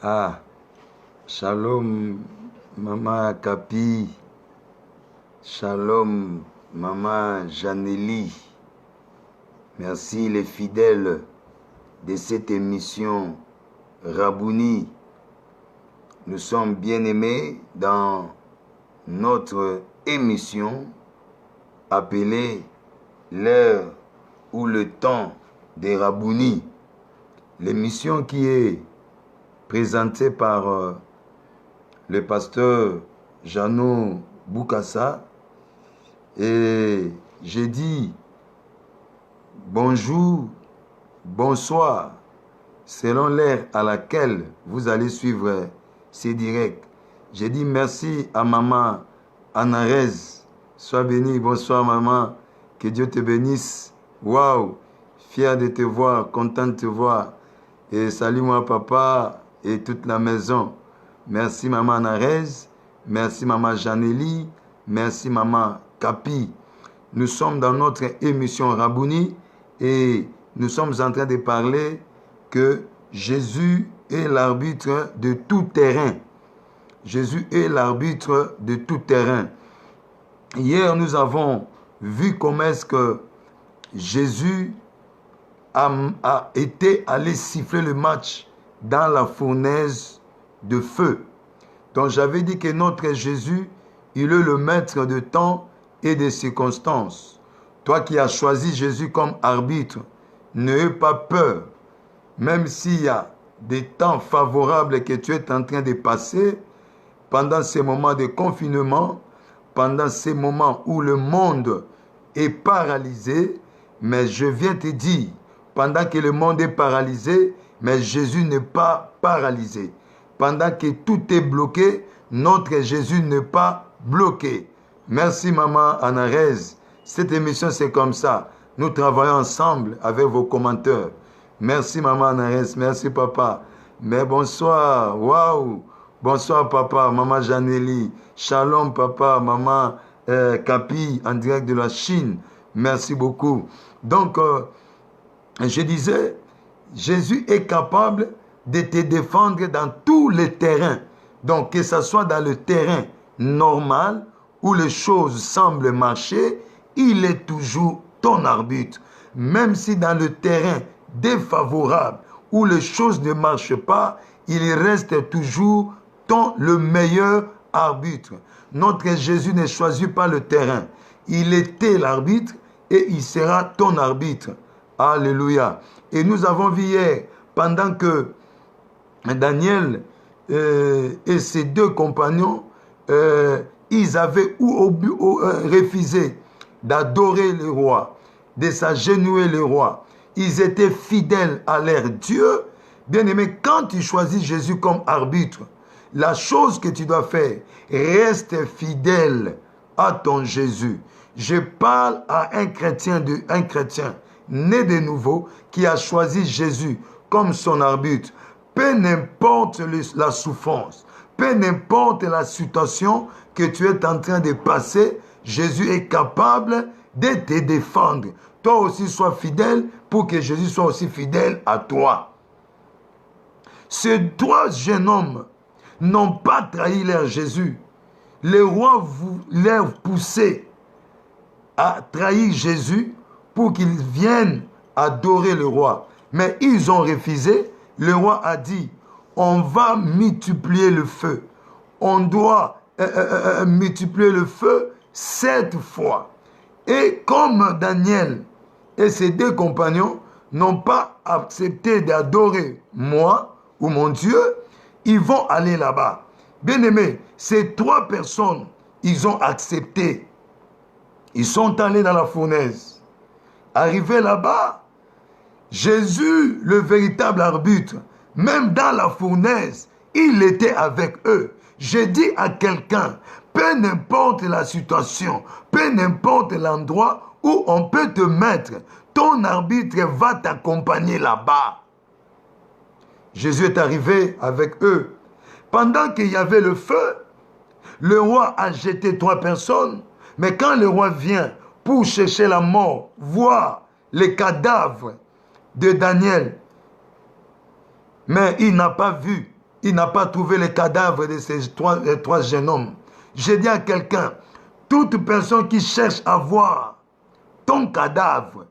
Ah, shalom, Maman Kapi. Shalom, Maman Janely. Merci les fidèles de cette émission Rabouni. Nous sommes bien-aimés dans notre émission appelée l'heure ou le temps des Rabouni. L'émission qui est présentée par le pasteur Jeannot Boukassa. Et j'ai dit bonjour, bonsoir, selon l'heure à laquelle vous allez suivre ces directs. J'ai dit merci à maman Anarez. Sois bénie, bonsoir maman, que Dieu te bénisse. Waouh, fier de te voir, content de te voir. Et salut-moi papa et toute la maison. Merci maman Anarez, merci maman Janely, merci maman Kapi. Nous sommes dans notre émission Rabouni et nous sommes en train de parler que Jésus est l'arbitre de tout terrain. Jésus est l'arbitre de tout terrain. Hier, nous avons vu comment est-ce que Jésus a été allé siffler le match dans la fournaise de feu. Donc j'avais dit que notre Jésus, il est le maître de temps et de circonstances. Toi qui as choisi Jésus comme arbitre, n'aie pas peur. Même s'il y a des temps favorables que tu es en train de passer, pendant ces moments de confinement, pendant ces moments où le monde est paralysé, mais je viens te dire, pendant que le monde est paralysé, mais Jésus n'est pas paralysé. Pendant que tout est bloqué, notre Jésus n'est pas bloqué. Merci maman Anarez. Cette émission c'est comme ça. Nous travaillons ensemble avec vos commentaires. Merci maman Anarez, merci papa. Mais bonsoir, waouh. Bonsoir papa, maman Janely. Shalom papa, maman Kapi en direct de la Chine. Merci beaucoup. Donc, je disais, Jésus est capable de te défendre dans tous les terrains. Donc, que ce soit dans le terrain normal, où les choses semblent marcher, il est toujours ton arbitre. Même si dans le terrain défavorable, où les choses ne marchent pas, il reste toujours le meilleur arbitre. Notre Jésus ne choisit pas le terrain. Il était l'arbitre et il sera ton arbitre. Alléluia. Et nous avons vu hier, pendant que Daniel et ses deux compagnons, ils avaient refusé d'adorer le roi, de s'agenouiller le roi. Ils étaient fidèles à leur Dieu. Bien-aimé, quand tu choisis Jésus comme arbitre, la chose que tu dois faire, reste fidèle à ton Jésus. Je parle à un chrétien né de nouveau qui a choisi Jésus comme son arbitre. Peu n'importe la souffrance, peu n'importe la situation que tu es en train de passer, Jésus est capable de te défendre. Toi aussi sois fidèle pour que Jésus soit aussi fidèle à toi. Ces trois jeunes hommes n'ont pas trahi leur Jésus. Le roi voulait pousser à trahir Jésus pour qu'ils viennent adorer le roi. Mais ils ont refusé. Le roi a dit, on va multiplier le feu. On doit multiplier le feu 7 fois. Et comme Daniel et ses deux compagnons n'ont pas accepté d'adorer moi ou mon Dieu, ils vont aller là-bas. Bien-aimés, ces 3 personnes, ils ont accepté. Ils sont allés dans la fournaise. Arrivés là-bas, Jésus, le véritable arbitre, même dans la fournaise, il était avec eux. Je dis à quelqu'un, peu n'importe la situation, peu n'importe l'endroit où on peut te mettre, ton arbitre va t'accompagner là-bas. Jésus est arrivé avec eux. Pendant qu'il y avait le feu, le roi a jeté 3 personnes. Mais quand le roi vient pour chercher la mort, voir les cadavres de Daniel, mais il n'a pas vu, il n'a pas trouvé les cadavres de ces trois jeunes hommes. J'ai dit à quelqu'un, toute personne qui cherche à voir ton cadavre,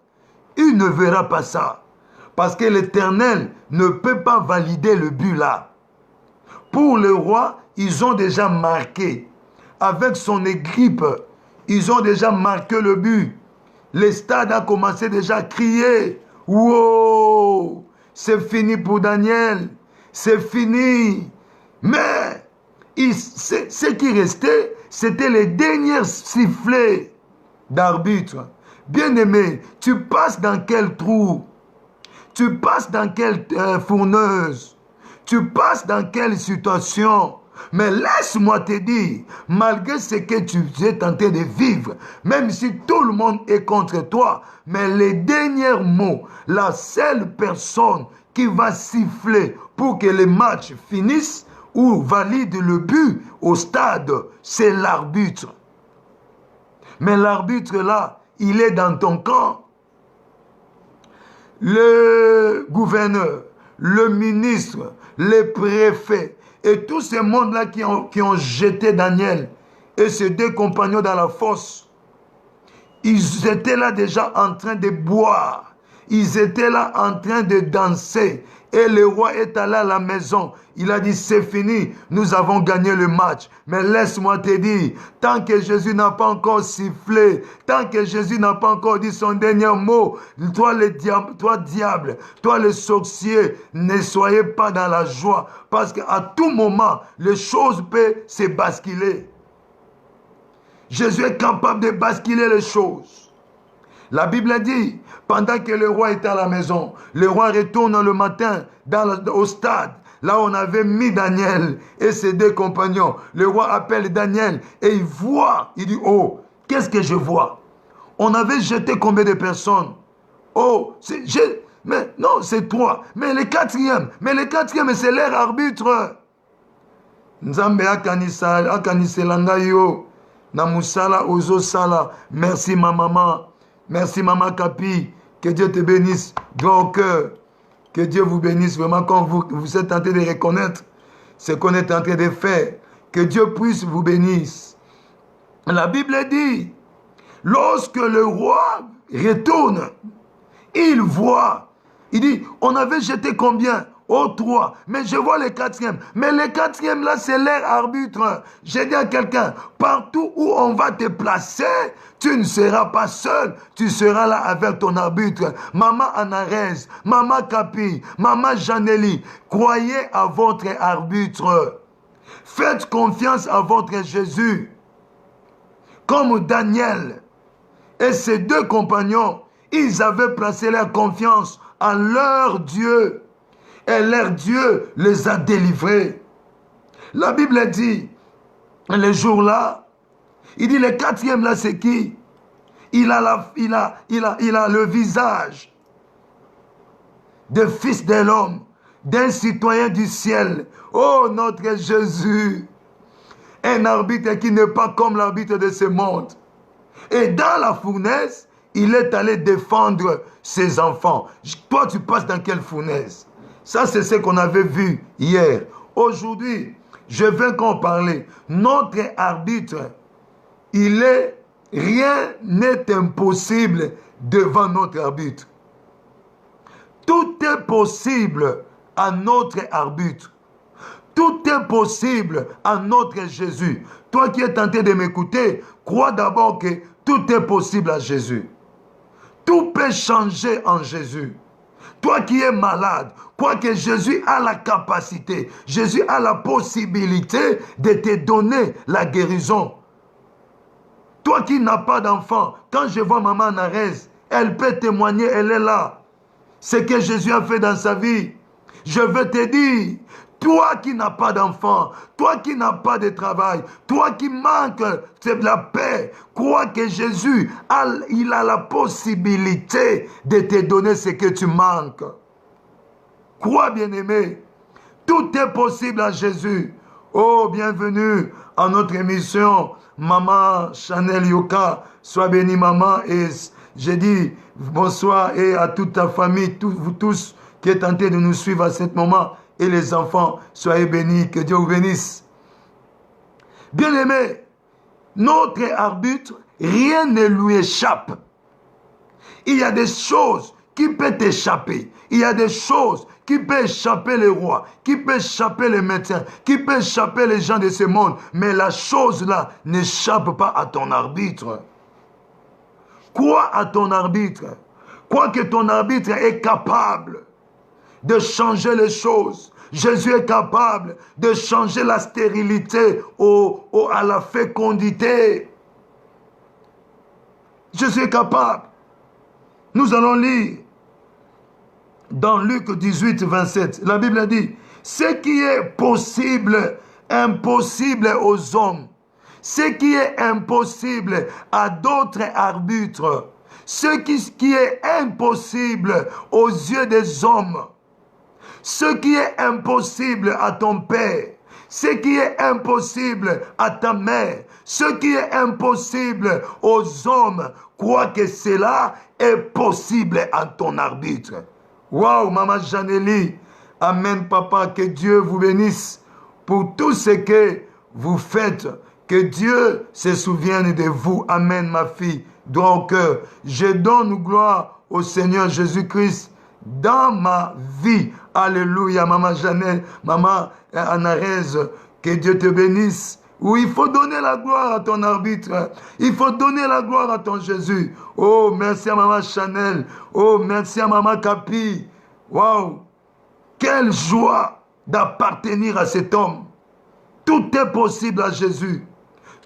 il ne verra pas ça. Parce que l'Éternel ne peut pas valider le but là. Pour le roi, ils ont déjà marqué. Avec son équipe, ils ont déjà marqué le but. Le stade a commencé déjà à crier. Wow! C'est fini pour Daniel. C'est fini. Mais ce qui restait, c'était les derniers sifflets d'arbitre. Bien-aimé, tu passes dans quel trou? Tu passes dans quelle fourneuse? Tu passes dans quelle situation? Mais laisse-moi te dire, malgré ce que tu es tenté de vivre, même si tout le monde est contre toi, mais les derniers mots, la seule personne qui va siffler pour que le match finisse ou valide le but au stade, c'est l'arbitre. Mais l'arbitre là, il est dans ton camp. Le gouverneur, le ministre, les préfets et tous ces mondes-là qui ont jeté Daniel et ses deux compagnons dans la fosse, ils étaient là déjà en train de boire. Ils étaient là en train de danser. Et le roi est allé à la maison. Il a dit, c'est fini, nous avons gagné le match. Mais laisse-moi te dire, tant que Jésus n'a pas encore sifflé, tant que Jésus n'a pas encore dit son dernier mot, toi diable, toi le sorcier, ne soyez pas dans la joie. Parce qu'à tout moment, les choses peuvent se basculer. Jésus est capable de basculer les choses. La Bible dit, pendant que le roi était à la maison, le roi retourne le matin au stade, là où on avait mis Daniel et ses deux compagnons. Le roi appelle Daniel et il voit, il dit, oh, qu'est-ce que je vois? On avait jeté combien de personnes? Oh, mais non, c'est trois. Mais le quatrième, c'est leur arbitre. Nzambe akaniselanga yo, na musala ozo sala. Merci ma maman. Merci Maman Capi, que Dieu te bénisse, grand cœur, que Dieu vous bénisse vraiment quand vous êtes tenté de reconnaître ce qu'on est en train de faire, que Dieu puisse vous bénir. La Bible dit, lorsque le roi retourne, il voit, il dit, on avait jeté combien? Oh, 3, mais je vois le quatrième. Mais le quatrième là, c'est leur arbitre. J'ai dit à quelqu'un, partout où on va te placer, tu ne seras pas seul, tu seras là avec ton arbitre. Maman Anarès, Maman Capi, Maman Janelli, croyez à votre arbitre. Faites confiance à votre Jésus. Comme Daniel et ses deux compagnons, ils avaient placé leur confiance en leur Dieu. Et leur Dieu les a délivrés. La Bible dit, le jour-là, il dit le quatrième là, c'est qui? Il a le visage de fils de l'homme, d'un citoyen du ciel. Oh, notre Jésus, un arbitre qui n'est pas comme l'arbitre de ce monde. Et dans la fournaise, il est allé défendre ses enfants. Toi, tu passes dans quelle fournaise? Ça, c'est ce qu'on avait vu hier. Aujourd'hui, je veux qu'on parle. Notre arbitre, rien n'est impossible devant notre arbitre. Tout est possible à notre arbitre. Tout est possible à notre Jésus. Toi qui es tenté de m'écouter, crois d'abord que tout est possible à Jésus. Tout peut changer en Jésus. Toi qui es malade, crois que Jésus a la capacité, Jésus a la possibilité de te donner la guérison. Toi qui n'as pas d'enfant, quand je vois maman Narès, elle peut témoigner, elle est là. Ce que Jésus a fait dans sa vie. Je veux te dire, toi qui n'as pas d'enfant, toi qui n'as pas de travail, toi qui manques de la paix, crois que Jésus, il a la possibilité de te donner ce que tu manques. Crois, bien-aimé, tout est possible à Jésus. Oh, bienvenue à notre émission, Maman Chanel Yoka. Sois bénie, maman. Et je dis bonsoir et à toute ta famille, vous tous qui êtes tentés de nous suivre à ce moment. et les enfants, soyez bénis, que Dieu vous bénisse. Bien-aimés, notre arbitre, rien ne lui échappe. Il y a des choses qui peuvent échapper. Il y a des choses qui peuvent échapper les rois, qui peuvent échapper les médecins, qui peuvent échapper les gens de ce monde. Mais la chose-là n'échappe pas à ton arbitre. Crois à ton arbitre. Crois que ton arbitre est capable de changer les choses. Jésus est capable de changer la stérilité à la fécondité. Jésus est capable. Nous allons lire dans Luc 18, 27. La Bible a dit, ce qui est possible, impossible aux hommes, ce qui est impossible à d'autres arbitres, ce qui est impossible aux yeux des hommes, ce qui est impossible à ton père, ce qui est impossible à ta mère, ce qui est impossible aux hommes, crois que cela est possible à ton arbitre. Waouh, maman Janélie, amen papa, que Dieu vous bénisse pour tout ce que vous faites, que Dieu se souvienne de vous, amen ma fille, droit au cœur. Je donne gloire au Seigneur Jésus-Christ dans ma vie. Alléluia, maman Janelle, maman Anarèse, que Dieu te bénisse. Oui, il faut donner la gloire à ton arbitre. Il faut donner la gloire à ton Jésus. Oh, merci à maman Chanel. Oh, merci à maman Capi. Waouh, quelle joie d'appartenir à cet homme. Tout est possible à Jésus.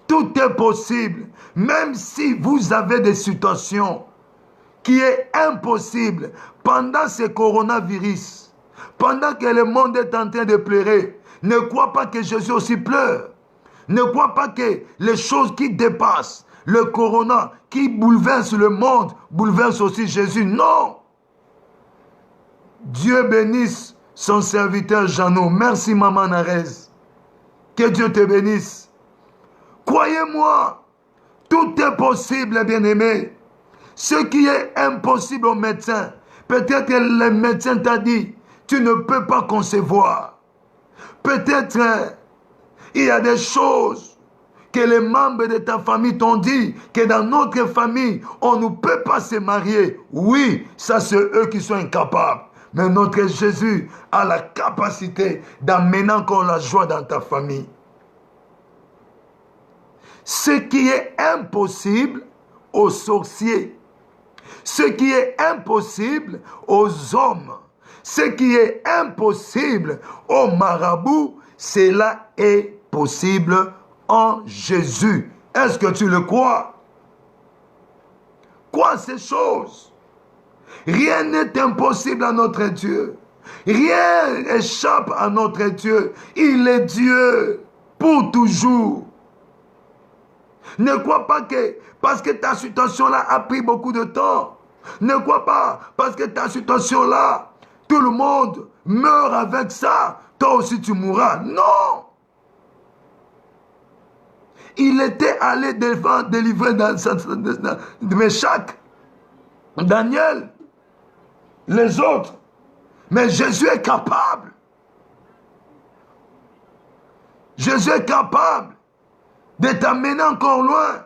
Tout est possible. Même si vous avez des situations qui est impossible pendant ce coronavirus, pendant que le monde est en train de pleurer, ne crois pas que Jésus aussi pleure. Ne crois pas que les choses qui dépassent le corona, qui bouleverse le monde, bouleverse aussi Jésus. Non! Dieu bénisse son serviteur Jeannot. Merci maman Narès. Que Dieu te bénisse. Croyez-moi, tout est possible, bien-aimé. Ce qui est impossible au médecin, peut-être que le médecin t'a dit, tu ne peux pas concevoir. Peut-être il y a des choses que les membres de ta famille t'ont dit, que dans notre famille, on ne peut pas se marier. Oui, ça c'est eux qui sont incapables. Mais notre Jésus a la capacité d'amener encore la joie dans ta famille. Ce qui est impossible aux sorciers, ce qui est impossible aux hommes, ce qui est impossible aux marabouts, cela est possible en Jésus. Est-ce que tu le crois? Crois ces choses. Rien n'est impossible à notre Dieu. Rien n'échappe à notre Dieu. Il est Dieu pour toujours. Ne crois pas que parce que ta situation-là a pris beaucoup de temps. Ne crois pas parce que ta situation-là, tout le monde meurt avec ça. Toi aussi tu mourras. Non! Il était allé délivrer de Méchac, Daniel, les autres. Mais Jésus est capable. Jésus est capable de t'amener encore loin.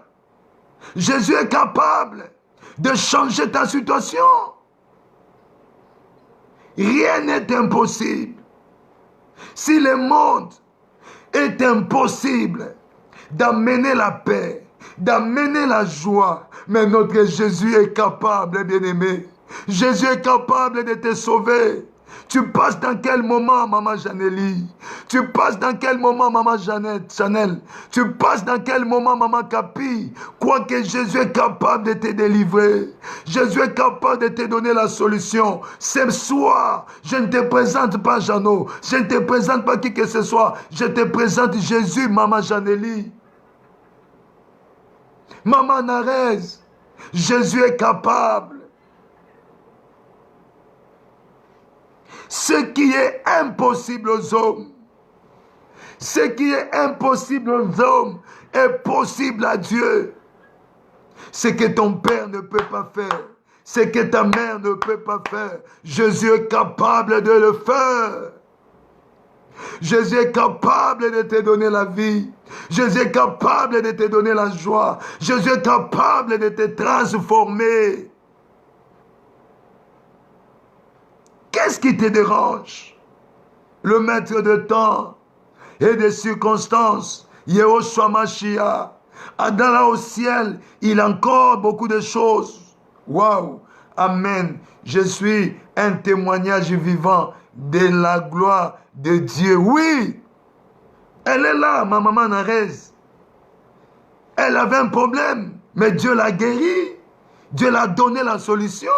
Jésus est capable de changer ta situation. Rien n'est impossible. Si le monde est impossible d'amener la paix, d'amener la joie, mais notre Jésus est capable, bien-aimé. Jésus est capable de te sauver. Tu passes dans quel moment, maman Janélie? Tu passes dans quel moment, maman Chanel? Tu passes dans quel moment, maman Capi? Crois que Jésus est capable de te délivrer. Jésus est capable de te donner la solution. Ce soir, je ne te présente pas Jeannot. Je ne te présente pas qui que ce soit. Je te présente Jésus, maman Janélie. Maman Narès, Jésus est capable. Ce qui est impossible aux hommes, ce qui est impossible aux hommes est possible à Dieu. Ce que ton père ne peut pas faire, ce que ta mère ne peut pas faire, Jésus est capable de le faire. Jésus est capable de te donner la vie. Jésus est capable de te donner la joie. Jésus est capable de te transformer. Qu'est-ce qui te dérange? Le maître de temps et des circonstances, Yehoshua Mashiach, Adam là au ciel, il a encore beaucoup de choses. Waouh! Amen. Je suis un témoignage vivant de la gloire de Dieu. Oui! Elle est là, ma maman Narez. Elle avait un problème, mais Dieu l'a guérie. Dieu l'a donné la solution.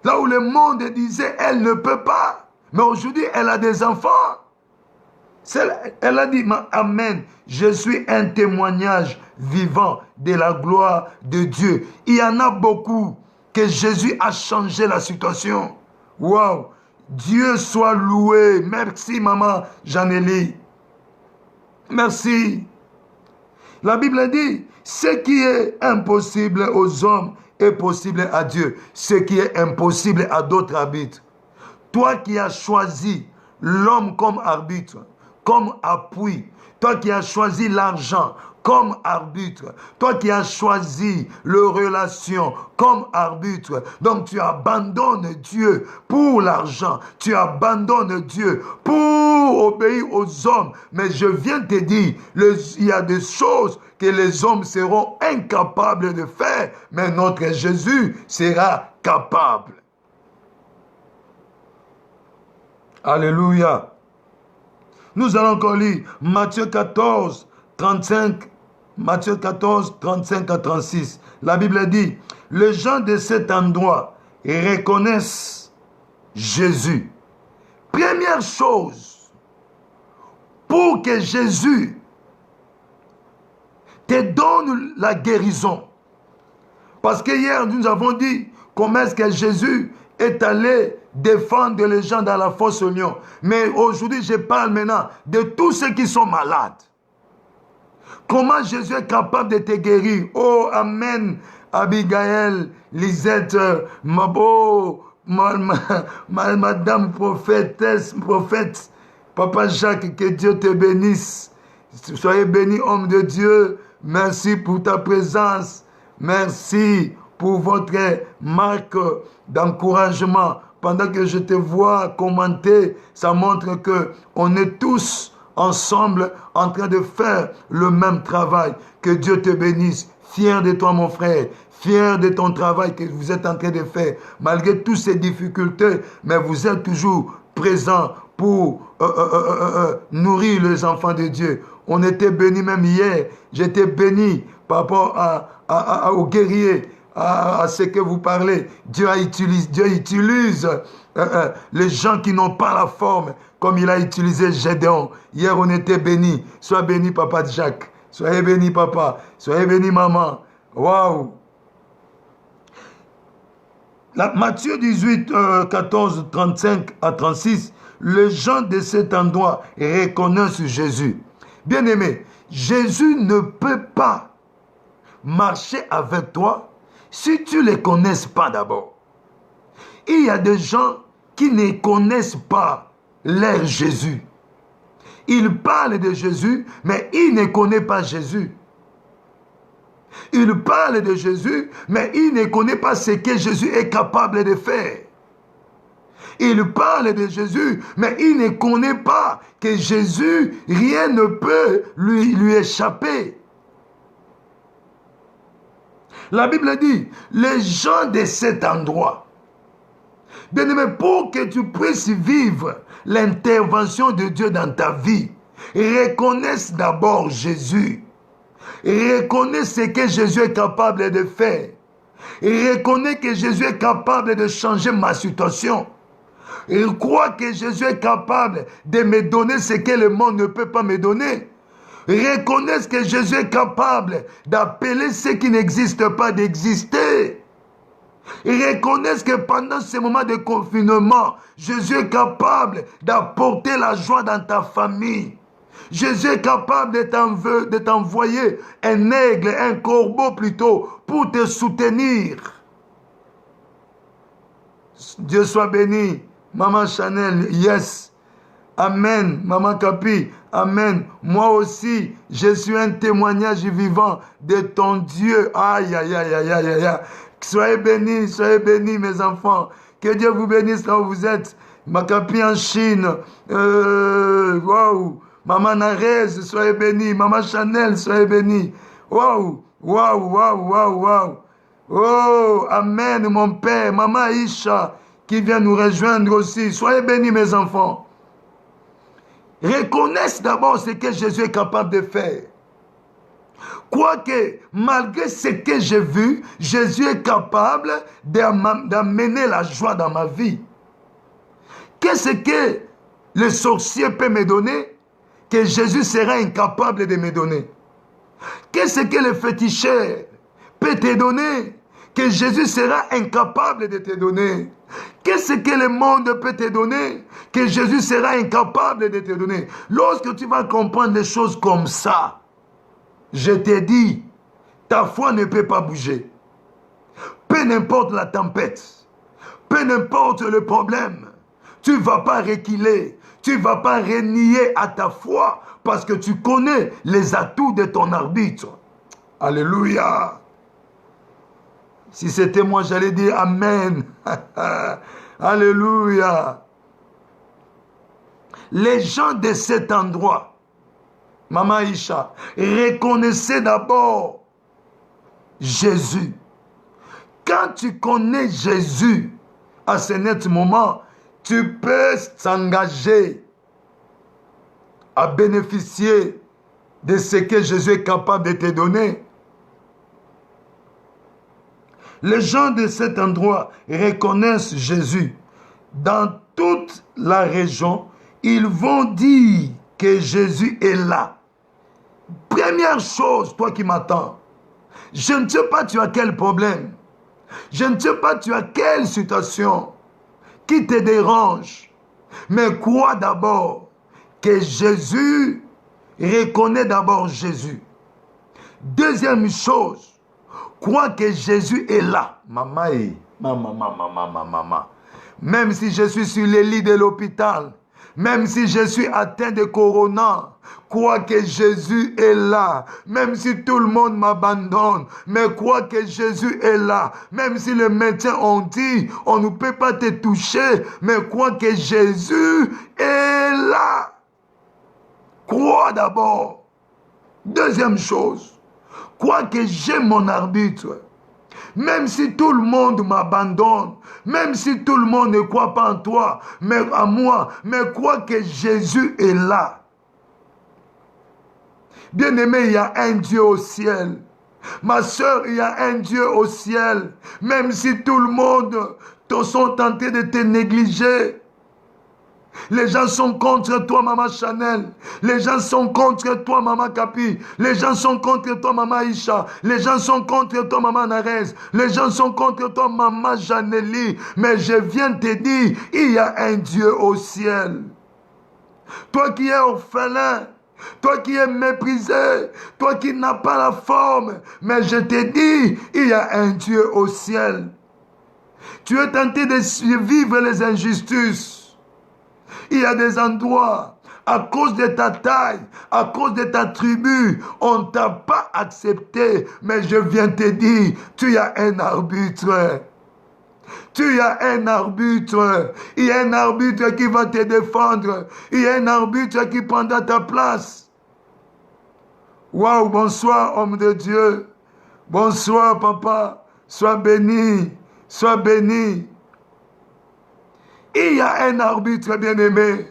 Là où le monde disait, elle ne peut pas. Mais aujourd'hui, elle a des enfants. Elle a dit, Amen, je suis un témoignage vivant de la gloire de Dieu. Il y en a beaucoup que Jésus a changé la situation. Waouh! Dieu soit loué. Merci, maman Janélie. Merci. La Bible dit, ce qui est impossible aux hommes est possible à Dieu. Ce qui est impossible à d'autres arbitres. Toi qui as choisi l'homme comme arbitre, comme appui, toi qui as choisi l'argent comme arbitre, toi qui as choisi les relations comme arbitre, donc tu abandonnes Dieu pour l'argent, tu abandonnes Dieu pour obéir aux hommes, mais je viens te dire, il y a des choses que les hommes seront incapables de faire, mais notre Jésus sera capable. Alléluia. Nous allons encore lire Matthieu 14, 35, Matthieu 14, 35 à 36. La Bible dit, les gens de cet endroit reconnaissent Jésus. Première chose, pour que Jésus te donne la guérison. Parce que hier, nous avons dit comment est-ce que Jésus est allé défendre les gens dans la fosse aux lions. Mais aujourd'hui, je parle maintenant de tous ceux qui sont malades. Comment Jésus est capable de te guérir? Oh, Amen. Abigail, Lisette, Madame prophétesse, prophète, Papa Jacques, que Dieu te bénisse. Soyez bénis, homme de Dieu. Merci pour ta présence. Merci pour votre marque d'encouragement. Pendant que je te vois commenter, ça montre que on est tous ensemble en train de faire le même travail. Que Dieu te bénisse. Fier de toi, mon frère. Fier de ton travail que vous êtes en train de faire. Malgré toutes ces difficultés, mais vous êtes toujours présent pour nourrir les enfants de Dieu. On était bénis même hier. J'étais béni par rapport aux guerriers, à ce que vous parlez. Dieu utilise les gens qui n'ont pas la forme, comme il a utilisé Gédéon. Hier, on était bénis. Sois béni, papa de Jacques. Soyez béni, papa. Soyez béni, maman. Waouh! Matthieu 18, 14, 35 à 36, les gens de cet endroit reconnaissent Jésus. Bien-aimé, Jésus ne peut pas marcher avec toi si tu ne les connais pas d'abord. Il y a des gens qui ne connaissent pas leur Jésus. Ils parlent de Jésus, mais ils ne connaissent pas Jésus. Ils parlent de Jésus, mais ils ne connaissent pas ce que Jésus est capable de faire. Ils parlent de Jésus, mais ils ne connaissent pas que Jésus, rien ne peut lui échapper. La Bible dit, les gens de cet endroit, bien-aimé, pour que tu puisses vivre l'intervention de Dieu dans ta vie, reconnaissent d'abord Jésus. Reconnais ce que Jésus est capable de faire. Reconnais que Jésus est capable de changer ma situation. Et crois que Jésus est capable de me donner ce que le monde ne peut pas me donner. Reconnais que Jésus est capable d'appeler ce qui n'existe pas d'exister. Reconnais que pendant ce moment de confinement, Jésus est capable d'apporter la joie dans ta famille. Jésus est capable de t'envoyer un aigle, un corbeau plutôt, pour te soutenir. Dieu soit béni. Maman Chanel, yes. Amen. Maman Capi. Amen. Moi aussi, je suis un témoignage vivant de ton Dieu. Aïe, aïe, aïe, aïe, aïe, aïe. Soyez bénis, mes enfants. Que Dieu vous bénisse là où vous êtes. Ma Capi en Chine. Waouh. Maman Narez, soyez bénis. Maman Chanel, soyez bénis. Waouh, waouh, waouh, waouh, waouh. Oh, amen, mon père. Maman Aïcha, qui vient nous rejoindre aussi. Soyez bénis, mes enfants. Reconnaissent d'abord ce que Jésus est capable de faire. Quoique, malgré ce que j'ai vu, Jésus est capable d'amener la joie dans ma vie. Qu'est-ce que le sorcier peut me donner que Jésus sera incapable de me donner? Qu'est-ce que le féticheur peut te donner que Jésus sera incapable de te donner? Qu'est-ce que le monde peut te donner que Jésus sera incapable de te donner? Lorsque tu vas comprendre des choses comme ça, je te dis, ta foi ne peut pas bouger. Peu importe la tempête, peu importe le problème, tu ne vas pas reculer, tu ne vas pas renier à ta foi parce que tu connais les atouts de ton arbitre. Alléluia. Si c'était moi, j'allais dire Amen. Alléluia. Les gens de cet endroit, Maman Isha, reconnaissez d'abord Jésus. Quand tu connais Jésus, à ce net moment, tu peux t'engager à bénéficier de ce que Jésus est capable de te donner. Les gens de cet endroit reconnaissent Jésus. Dans toute la région, ils vont dire que Jésus est là. Première chose, toi qui m'attends, je ne sais pas tu as quel problème. Je ne sais pas tu as quelle situation qui te dérange. Mais crois d'abord que Jésus reconnaît d'abord Jésus. Deuxième chose, crois que Jésus est là. Maman, maman. Même si je suis sur le lit de l'hôpital, même si je suis atteint de corona, crois que Jésus est là. Même si tout le monde m'abandonne, mais crois que Jésus est là. Même si les médecins ont dit, on ne peut pas te toucher, mais crois que Jésus est là. Crois d'abord. Deuxième chose, crois que j'ai mon arbitre. Même si tout le monde m'abandonne, même si tout le monde ne croit pas en toi, mais en moi, mais crois que Jésus est là. Bien-aimé, il y a un Dieu au ciel. Ma soeur, il y a un Dieu au ciel. Même si tout le monde sont tentés de te négliger. Les gens sont contre toi, Maman Chanel. Les gens sont contre toi, Maman Capi. Les gens sont contre toi, Maman Isha. Les gens sont contre toi, Maman Narez. Les gens sont contre toi, Maman Janelli. Mais je viens te dire, il y a un Dieu au ciel. Toi qui es orphelin, toi qui es méprisé, toi qui n'as pas la forme, mais je te dis, il y a un Dieu au ciel. Tu es tenté de vivre les injustices. Il y a des endroits, à cause de ta taille, à cause de ta tribu, on ne t'a pas accepté. Mais je viens te dire, tu as un arbitre. Tu as un arbitre. Il y a un arbitre qui va te défendre. Il y a un arbitre qui prendra ta place. Waouh, bonsoir, homme de Dieu. Bonsoir, papa. Sois béni. Sois béni. Il y a un arbitre bien-aimé.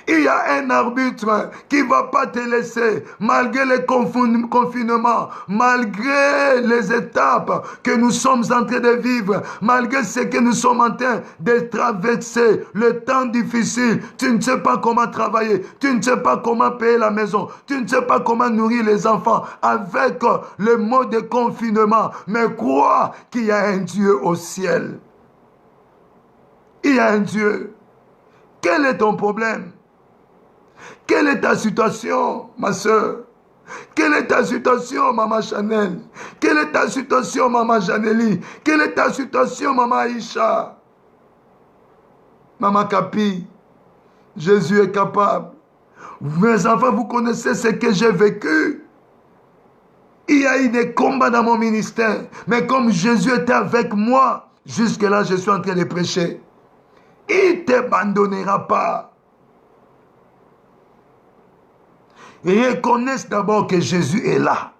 Il y a un arbitre qui ne va pas te laisser, malgré les confinements, malgré les étapes que nous sommes en train de vivre, malgré ce que nous sommes en train de traverser, le temps difficile. Tu ne sais pas comment travailler, tu ne sais pas comment payer la maison, tu ne sais pas comment nourrir les enfants avec le mot de confinement. Mais crois qu'il y a un Dieu au ciel. Il y a un Dieu. Quel est ton problème? Quelle est ta situation, ma soeur? Quelle est ta situation, Maman Chanel? Quelle est ta situation, Maman Janelli? Quelle est ta situation, Maman Aïcha? Maman Capi? Jésus est capable. Mes enfants, vous connaissez ce que j'ai vécu. Il y a eu des combats dans mon ministère. Mais comme Jésus était avec moi, jusque-là, je suis en train de prêcher. Il ne t'abandonnera pas. Reconnaissent d'abord que Jésus est là.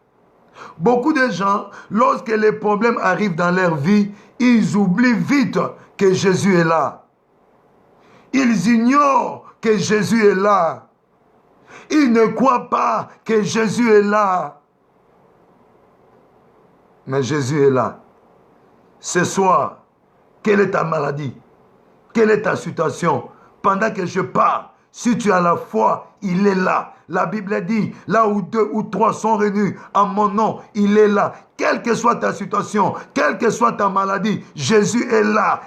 Beaucoup de gens, lorsque les problèmes arrivent dans leur vie, ils oublient vite que Jésus est là. Ils ignorent que Jésus est là. Ils ne croient pas que Jésus est là. Mais Jésus est là. Ce soir, quelle est ta maladie? Quelle est ta situation? Pendant que je parle, si tu as la foi, il est là. La Bible dit, là où 2 ou 3 sont réunis en mon nom, il est là. Quelle que soit ta situation, quelle que soit ta maladie, Jésus est là.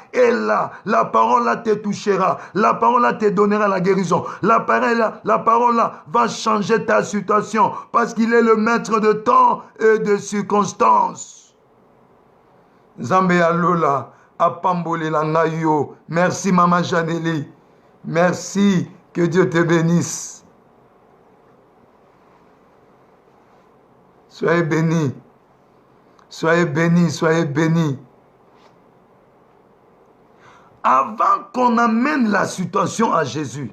La parole là te touchera. La parole là te donnera la guérison. La parole là va changer ta situation parce qu'il est le maître de temps et de circonstances. Nzambe alola apambole la ngayo. Merci Maman Janeli. Merci, que Dieu te bénisse. Soyez bénis. Soyez bénis, soyez bénis. Avant qu'on amène la situation à Jésus,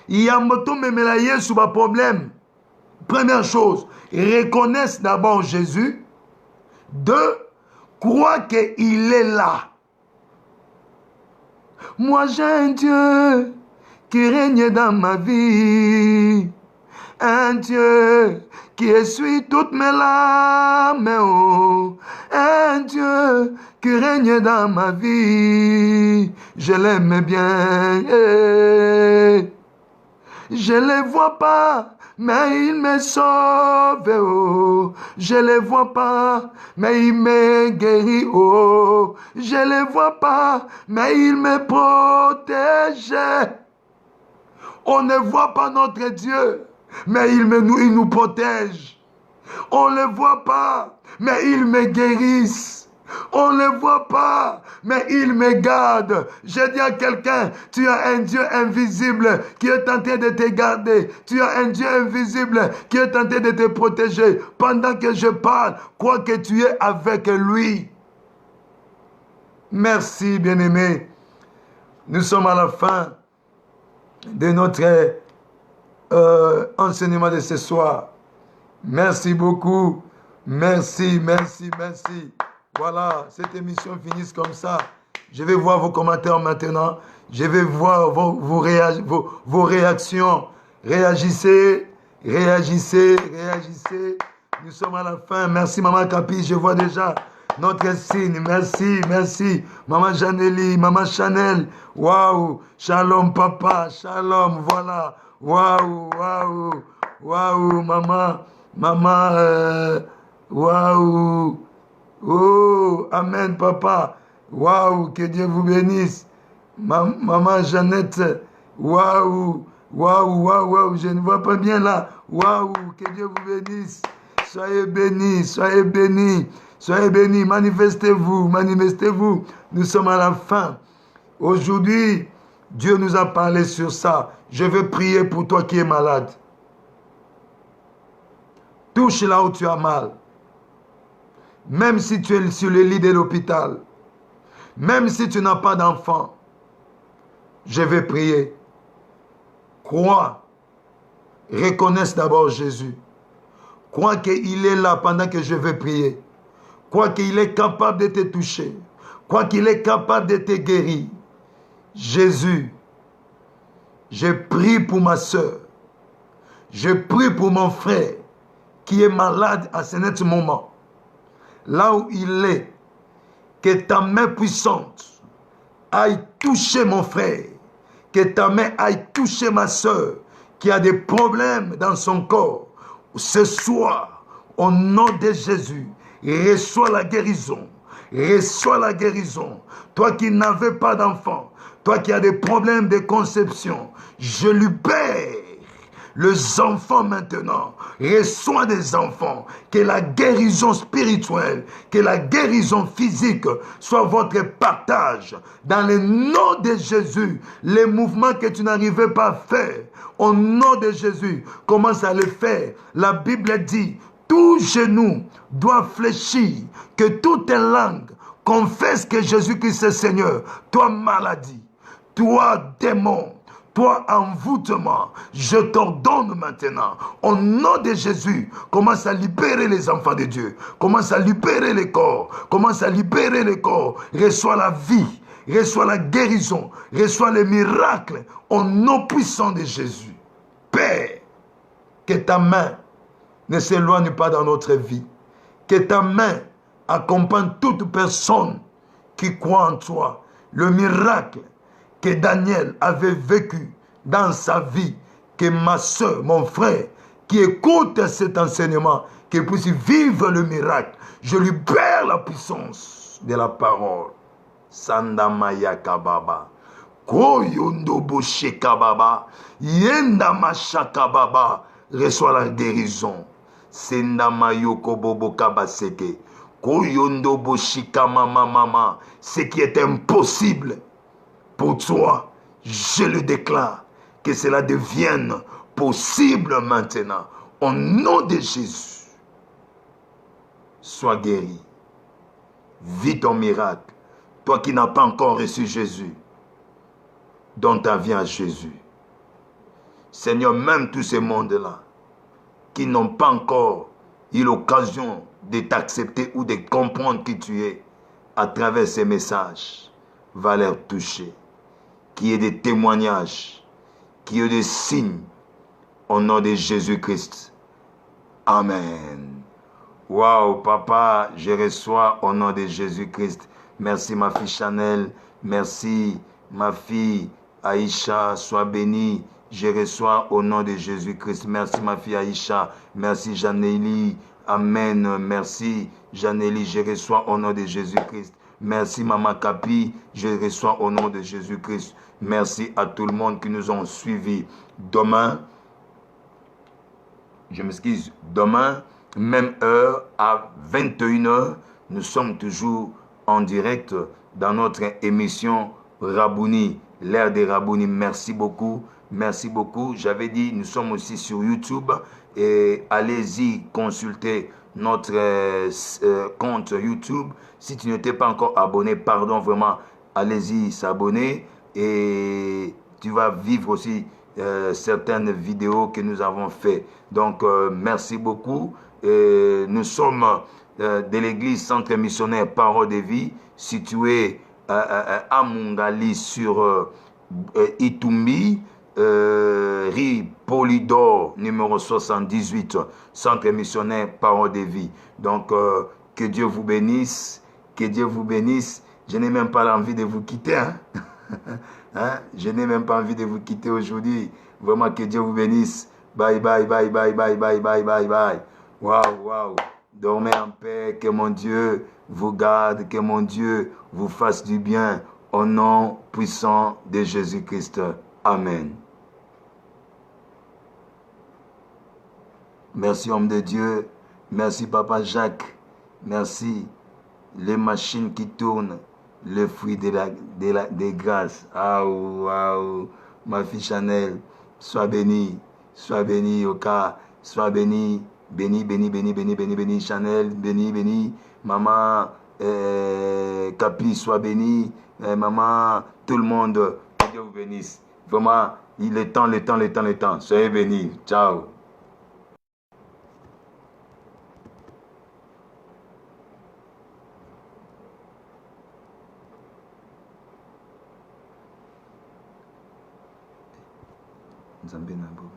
il y a un sur un problème. Première chose, reconnaissent d'abord Jésus. 2, croient qu'il est là. Moi j'ai un Dieu qui règne dans ma vie. Un Dieu qui essuie toutes mes larmes. Oh. Un Dieu qui règne dans ma vie. Je l'aime bien. Je ne les vois pas, mais il me sauve. Oh. Je ne les vois pas, mais il me guérit. Oh. Je ne les vois pas, mais il me protège. On ne voit pas notre Dieu, mais il nous protège. On ne le voit pas, mais il me guérisse. On ne le voit pas, mais il me garde. Je dis à quelqu'un, tu as un Dieu invisible qui est en train de te garder. Tu as un Dieu invisible qui est en train de te protéger. Pendant que je parle, crois que tu es avec lui. Merci, bien-aimé. Nous sommes à la fin de notre enseignement de ce soir. Merci beaucoup. Merci, merci, merci. Voilà, cette émission finit comme ça. Je vais voir vos commentaires maintenant. Je vais voir vos réactions. Réagissez, réagissez, réagissez. Nous sommes à la fin. Merci Maman Capi, je vois déjà notre signe. Merci, merci. Maman Janeli, Maman Chanel. Waouh, shalom papa, shalom, voilà. Waouh, waouh, waouh, maman, waouh. Oh, amen, papa. Waouh, que Dieu vous bénisse. Maman Jeannette. Waouh, waouh, waouh, waouh. Je ne vois pas bien là. Waouh, que Dieu vous bénisse. Soyez bénis, soyez bénis. Soyez bénis. Manifestez-vous, manifestez-vous. Nous sommes à la fin. Aujourd'hui, Dieu nous a parlé sur ça. Je veux prier pour toi qui es malade. Touche là où tu as mal. Même si tu es sur le lit de l'hôpital, même si tu n'as pas d'enfant, je vais prier. Crois, reconnaisse d'abord Jésus. Crois qu'il est là pendant que je vais prier. Crois qu'il est capable de te toucher. Crois qu'il est capable de te guérir. Jésus, je prie pour ma soeur. Je prie pour mon frère qui est malade à ce net moment. Là où il est, que ta main puissante aille toucher mon frère, que ta main aille toucher ma soeur qui a des problèmes dans son corps. Ce soir, au nom de Jésus, reçois la guérison. Reçois la guérison. Toi qui n'avais pas d'enfant, toi qui as des problèmes de conception, je libère Les enfants maintenant, reçois des enfants. Que la guérison spirituelle, que la guérison physique soit votre partage. Dans le nom de Jésus, les mouvements que tu n'arrivais pas à faire, au nom de Jésus, commence à le faire. La Bible dit, tout genou doit fléchir, que toute langue confesse que Jésus-Christ est Seigneur. Toi maladie, toi démon, toi envoûtement, je t'ordonne maintenant, au nom de Jésus, commence à libérer les enfants de Dieu, commence à libérer les corps, commence à libérer les corps, reçois la vie, reçois la guérison, reçois les miracles, au nom puissant de Jésus. Père, que ta main ne s'éloigne pas dans notre vie, que ta main accompagne toute personne qui croit en toi. Le miracle que Daniel avait vécu dans sa vie, que ma soeur, mon frère, qui écoute cet enseignement, qu'il puisse vivre le miracle. Je libère la puissance de la parole. Sandamaya kababa. Koyondobo shekababa. Yendama shakababa. Reçois la guérison. Sendamayoko bobo kabaseke. Koyondobo shikama mama. Ce qui est impossible pour toi, je le déclare, que cela devienne possible maintenant. Au nom de Jésus, sois guéri. Vis ton miracle. Toi qui n'as pas encore reçu Jésus, donne ta vie à Jésus. Seigneur, même tous ces mondes-là, qui n'ont pas encore eu l'occasion de t'accepter ou de comprendre qui tu es, à travers ces messages, va les toucher. Qu'il y ait des témoignages, qu'il y ait des signes, au nom de Jésus-Christ. Amen. Waouh, papa, je reçois au nom de Jésus-Christ. Merci ma fille Chanel, merci ma fille Aïcha, sois bénie. Je reçois au nom de Jésus-Christ. Merci ma fille Aïcha, merci Janélie. Amen, merci Janélie, je reçois au nom de Jésus-Christ. Merci Maman Capi, je reçois au nom de Jésus-Christ. Merci à tout le monde qui nous ont suivis. Demain, je m'excuse, demain, même heure, à 21 h, nous sommes toujours en direct dans notre émission Rabouni, l'ère des Rabouni. Merci beaucoup, merci beaucoup. J'avais dit, nous sommes aussi sur YouTube et allez-y consulter notre compte YouTube. Si tu n'étais pas encore abonné, pardon vraiment, allez-y s'abonner et tu vas vivre aussi certaines vidéos que nous avons fait. Donc, merci beaucoup. Nous sommes de l'église Centre Missionnaire Parole de Vie, située à Mungali sur Itumbi, rue Polydor, numéro 78, Centre Missionnaire Parole de Vie. Donc, que Dieu vous bénisse, que Dieu vous bénisse. Je n'ai même pas envie de vous quitter, hein? Hein? Je n'ai même pas envie de vous quitter aujourd'hui. Vraiment, que Dieu vous bénisse. Bye, bye, bye, bye, bye, bye, bye, bye, bye. Waouh, waouh. Dormez en paix. Que mon Dieu vous garde. Que mon Dieu vous fasse du bien. Au nom puissant de Jésus-Christ. Amen. Merci, homme de Dieu. Merci, Papa Jacques. Merci. Les machines qui tournent. Le fruit des grâces. Ah, waouh. Ma fille Chanel, sois bénie. Sois bénie, Oka. Sois bénie. Béni, béni, béni, béni, béni, béni. Chanel, béni, béni. Maman, Capi, sois béni. Maman, tout le monde, que Dieu vous bénisse. Vraiment, il est temps, le temps, le temps, le temps. Soyez bénis. Ciao. Nzambe na bobo.